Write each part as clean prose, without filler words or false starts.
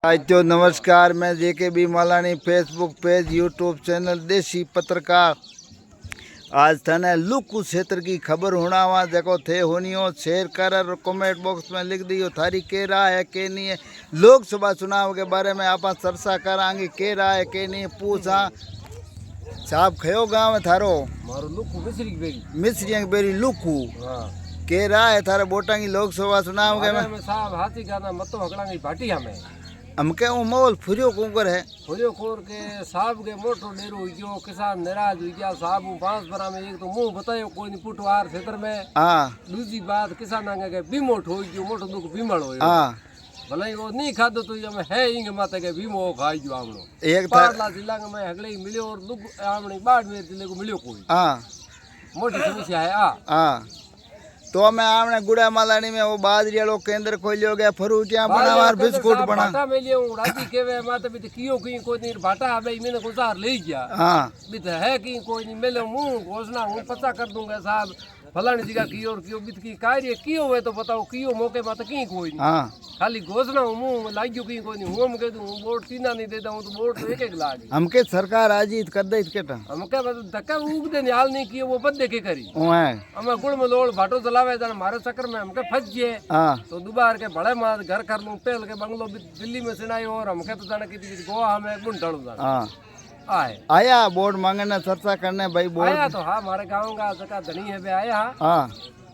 साथियों नमस्कार, मैं J K B Malani Facebook page YouTube channel Desi Patrakar. आज थाने लुकू क्षेत्र की खबर होना देखो थे होनी हो शेयर कर और कमेंट बॉक्स में लिख दियो थारी के राय है के नहीं है। लोकसभा चुनाव के बारे में आप चर्चा करांगे के राय है के नहीं पूछा। साहब खयो गाँव है थारो मारो लुकू मिस्री बेरी लुकू हाँ के राय है थारे वोटा की लोकसभा चुनाव के में साहब हाथी गाना मतों हकड़ांगी भाटी हमें हमके वो मोल फुरियो कुकर है फुरियो खोर के साहब के मोटो डेरो हुई गयो किसान नाराज हुई गया साहब पांच बरा में एक तो मुंह बतायो कोई नहीं पुटवार क्षेत्र में हाँ दूसरी बात किसान के बीमोट हो गयो मोटो दुख बीमल हो हाँ भले वो नहीं खादो तो ये है इंग माता के बीमो खाई गयो आमनो एक पारला जिला में हगले मिलियो और दुख आमणी बाड़मेर जिले को मिलियो कोई हाँ मोटी समस्या है हाँ तो मैं आपने गुड़ा मालानी में वो बाजरी वालों केंद्र खोलियो गया फ्रूटियां बनावार बिस्कुट बना भाटा में लियो राती केवे माते भी कियो की कोई नहीं भाटा है भाई मैंने गुजार ले गया हाँ भी तो है कि कोई नहीं मिले मुंह घोषणा हूँ पता कर दूंगा साहब फलानी जगह कियो और कियो बित की कार्य कियो हुए तो बताओ कियो मौके माते की कोई नहीं हाँ खाली घोषणा मुंह लागियो की कोई नहीं हूं कह दूं वोट तीना नहीं देता हूं तो वोट एक एक लागी हमके सरकार आजीत कर दे केटा हमके बस धक्का उग दे हाल नहीं कियो वो बद के करी ओ है हमें गुड़ में लोड़ भाटो चलावे जान मारे चक्कर में हमके फंस गए हाँ तो दोबार के बड़े मार घर कर लूं पहल के बंगलो दिल्ली में सिनाई और हमके तो जाने की गोवा हमें बुन डालू जान हाँ आए आया बोर्ड मांगने चर्चा करने भाई बोर्ड आया तो हाँ हमारे गाँव का जगह धनी है बे आया हाँ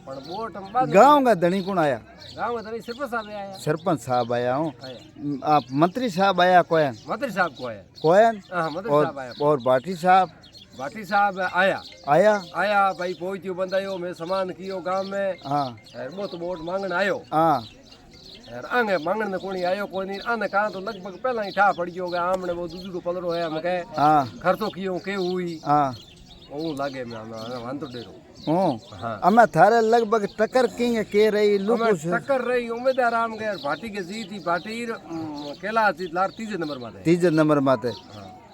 पर वोट हम बाद गाँव का धनी कौन आया गाँव में धनी सिर्फ साहब आया सरपंच साहब आया हूँ आया आप मंत्री साहब आया कोयन मंत्री साहब को आया कोयन हाँ मंत्री साहब आया और भाटी साहब भाटी साहब आया आया आया भाई पहुंचियो बंदायो मैं सामान कियो गांव में हाँ वो तो वोट मांगन आयो हाँ आगे मांगन में कोनी आयो कोई नहीं आने कहा तो लगभग पहला ही ठा पड़ गयो आमने वो दूसरी को पलरो है हम कहे हाँ खर्चो कियो के हुई हाँ ओ लागे मैं वान तो डेरो हूँ हाँ हमें थारे लगभग टक्कर किंग के रही लुकू से टक्कर रही उम्मीद आराम गए भाटी के जीती भाटी केला जीत लार तीसरे नंबर में तीसरे नंबर माते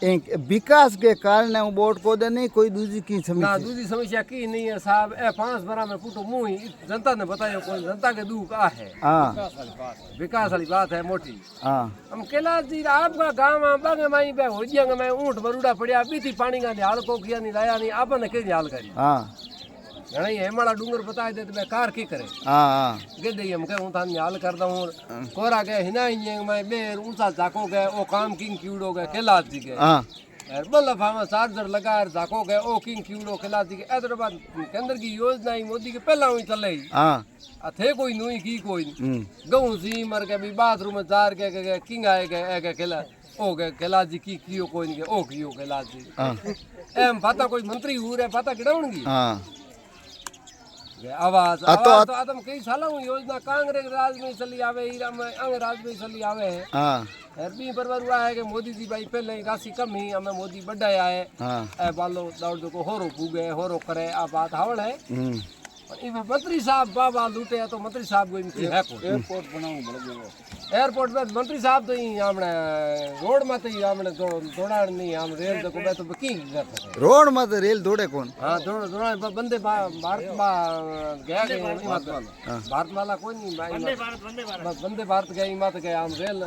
एक विकास के कारण वो वोट को दे नहीं कोई दूसरी की ना समस्या दूसरी समस्या की नहीं है साहब ए 5 बरा में पुटो मुंह जनता ने बतायो कोई जनता के दुख आ है हाँ विकास वाली बात है मोटी हाँ हम कैलाश जी आपका गांव में बंग माई बे हो जंग में ऊंट बरूड़ा पड़िया बीती पानी का हाल को किया नहीं लाया नहीं आपने के हाल करी हाँ घणी हेमाड़ा डूंगर बताए दे तो मैं कार की करे हाँ हाँ गे दे हम कहूं थान हाल कर दऊं कोरा गए हिना इंजंग में बेर ऊंचा जाको गए ओ काम किंग क्यूडो गए कैलाश जी के हाँ बल्लभ हम चार्जर लगा जाको गए ओ किंग क्यूडो कैलाश जी के इधर बाद केंद्र की योजना ही मोदी के पहला हुई चले हाँ थे कोई नुई की कोई गऊ सी मर के भी बाथरूम में जार के किंग आए गए कैलाश ओ गए कैलाश जी की कियो कोई नहीं ओ कियो कैलाश जी एम पता कोई मंत्री हो रहे पता किडाउंगी हाँ आवाज आवाज तो आदम कई साल योजना कांग्रेस राज में चली आवे अंग राज में चली आवे है हाँ बी परवर हुआ है कि मोदी जी भाई पहले ही राशि कम ही हमें मोदी बढ़ा आए हाँ ए बालो दौड़ को होरो पूगे होरो करे आ बात हावड़ है इनमें मंत्री साहब बाबा लूटे तो मंत्री साहब को इनकी है को एयरपोर्ट बनाऊं बड़ो एयरपोर्ट में मंत्री साहब तो ही हमने रोड में तो ही हमने दौड़ान नहीं हम रेल तो को तो की कर सकते रोड मत रेल दौड़े कौन हाँ दौड़ा बंदे भारत गया भारत वाला कोई नहीं बंदे भारत गए मत गए हम रेल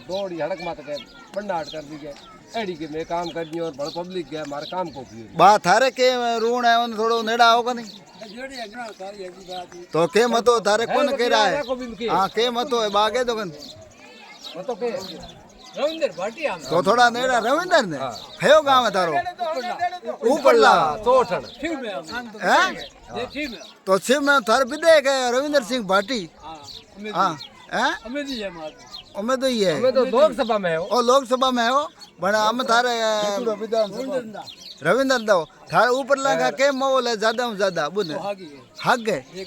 दौड़ी हड़क मत गए बंडाट कर दी गए एडी के मैं काम कर दी और बड़ पब्लिक गया हमारे काम को किए बात थारे के ऋण है उन थोड़ो नेड़ा होगा नहीं तो के मतो थारे कौन कह रहा है हाँ के मतो है बागे तो कन मतो के रविंदर भाटिया तो थोड़ा नेड़ा रविंदर ने खयो गांव है तारो ऊपरला चोठन हैं तो सिर्फ में थार विधायक है रविंदर सिंह भाटी हाँ हैं उम्मीद ही है हमें तो लोकसभा में हो ओ लोकसभा में हो बड़ा हम थारे रविंद्र दो थारे ऊपर लगा के मोल है ज्यादा में ज्यादा बुन हक गए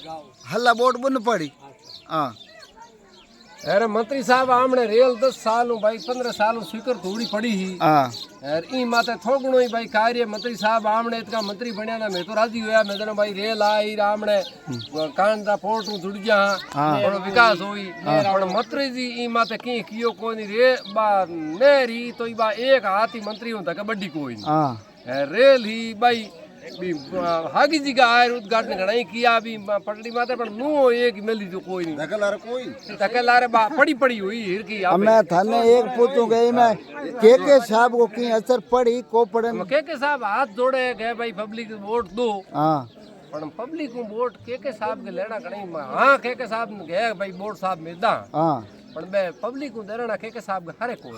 हल्ला वोट बुन पड़ी हाँ अरे मंत्री साहब हमने रेल 10 साल भाई 15 साल स्वीकार थोड़ी पड़ी ही हाँ यार ई माते थोगणो ही भाई कार्य मंत्री साहब हमने इतना मंत्री बनया ना मैं तो राजी होया मैं जनो भाई रेल आई हमने कांदा पोर्ट जुड़ गया और विकास हुई और मंत्री जी ई माते की कियो कोनी रे बा नेरी तो ई बा एक हाथी मंत्री होता के बड्डी कोई हाँ रेल ही भाई हागी जी का आयर उद्घाटन घणाई किया भी पटड़ी माते पर नो एक मिली तो कोई नहीं धकेलारे पड़ी पड़ी हुई हिर की अब मैं थाने एक पूछूं गई मैं के साहब को की असर पड़ी को पड़े के साहब हाथ जोड़े गए भाई पब्लिक वोट दो हाँ पण पब्लिक को वोट के साहब के लेना घणाई हां के साहब गए भाई वोट साहब मेदा हाँ पण बे पब्लिक को देना के साहब हरे कोई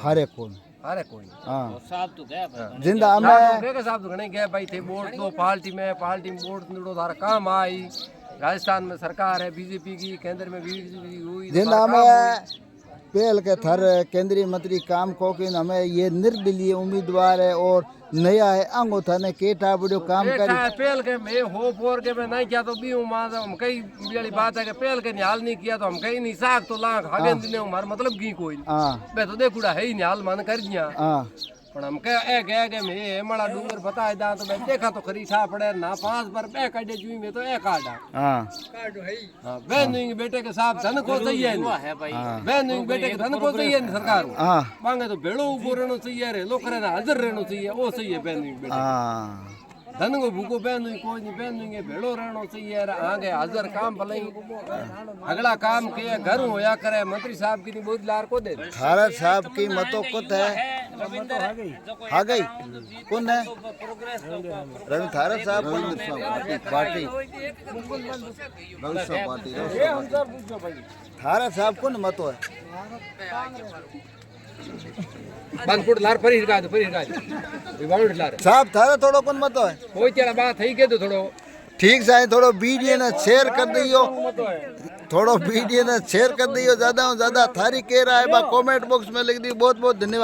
हरे कोई हाँ साहब तो गए जिंदा मैं के साहब तो घणे गए भाई थे वोट दो पार्टी में वोट निड़ो तारा काम आई राजस्थान में सरकार है बीजेपी की केंद्र में बीजेपी हुई जिंदा में पहल के थर केंद्रीय मंत्री काम को कि हमें ये निर्दलीय उम्मीदवार है और नया है अंगो थाने केटा बड़ो काम करी पहल के मैं हो पोर के मैं नहीं किया तो भी हम कई वाली बात है कि पहल के निहाल नहीं किया तो हम कहीं नहीं साख तो लाख आगे दिन हमारा मतलब की कोई हाँ मैं तो देखूड़ा है ही निहाल मन कर दिया हाँ पण हम के ए गए के मैं हेमड़ा डूंगर बताए दा तो मैं देखा तो खरी छा पड़े ना 5 पर बे काटे जुई में तो ए काटा हाँ हां बहन बेटे के साहब धन को चाहिए है भाई बहन बेटे के धन को चाहिए सरकार हाँ मांगे तो भेड़ो उबो रहना चाहिए रे लोग रे हाजिर रहना चाहिए वो सही है बहन बेटे हाँ धन को भूको बहन कोई नहीं बहन भेड़ो रहना चाहिए आगे हाजिर काम भले अगला काम के घर होया करे मंत्री साहब की बहुत लार को दे थारा साहब की मतों कुत है आ गई कौन है रवि थारा साहब पार्टी थारा साहब कौन मतों है बानपुर लार फरी हिरगा रिबाउंड लार साहब थारा थोड़ो कौन मतों है कोई तेरा बात है के तो थोड़ो ठीक साईं थोड़ो वीडियो ने शेयर कर दियो थोड़ो वीडियो ने शेयर कर दियो ज्यादा से ज्यादा थारी कह रहा है बा कमेंट बॉक्स में लिख दी बहुत बहुत धन्यवाद।